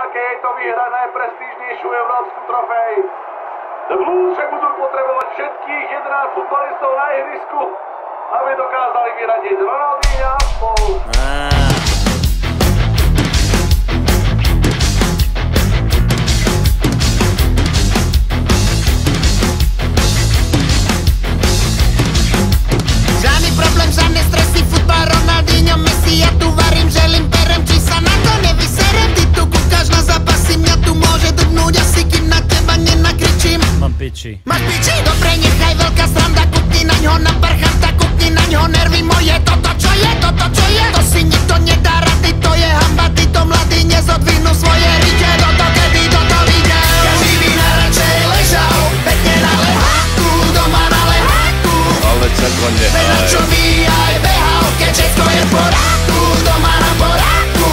Aké je to vyhrať najprestížnejšiu európsku trofej. The Blues však budú potrebovať všetkých 11 futbalistov na ihrisku, aby dokázali vyradiť Ronaldinha a spolu. Žádný problém, žádné stresy, futbal, Ronaldinho, Messi, ja tu varím, želím, berem, či sa na to nevyserem. Ty tu kúkaš na zápasy, mňa tu môže drbnúť asi, kým na teba nenakričím. Mám piči. Máš piči? Dobre, nechaj veľká sranda, kúpni na ňo na parchanta, kúpni na ňo nervy moje. Toto čo je, to si nikto nedá rady, to je hamba, títo mladí nezodvinú svoje rite. Toto kedy toto videl, každý by najradšej ležal, pekne na leháku, doma na leháku. Ale čako nehaj. Čo by aj behal, keď všetko je v poráku, doma na poráku.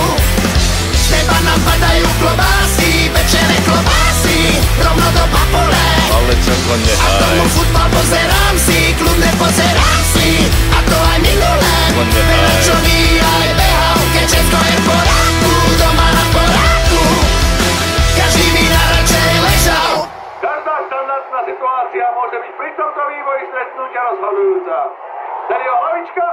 Z teba nám padajú klobásy, pečené klobásy, rovno do papule. Ale čako A nehaj. tomu futbal pozerám si, kľudne pozerám si, a to aj minulé. Čo by aj behal, keď všetko je v poráku, doma na poráku. Každý by najradšej ležal. Každá štandardná situácia môže byť pri tomto vývoji stretnutia rozhodujúca. Sergio Hlavička.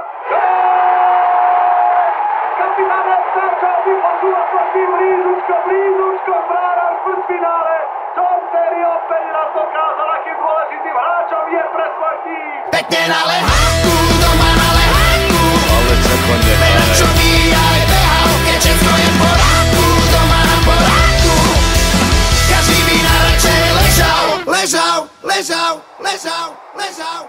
Kapitán Starčov vyposúva proti blízučko brána v štvrťfinále. Tom Terry opäť raz dokázal, akým dôležitým hráčom je pre svoj tým. Pekne na leháku, doma na leháku. Ale čako nehaj. Čo by aj behal, keď všetko je v poráku, doma na poráku. Každý by najradšej ležal, ležal, ležal, ležal, ležal.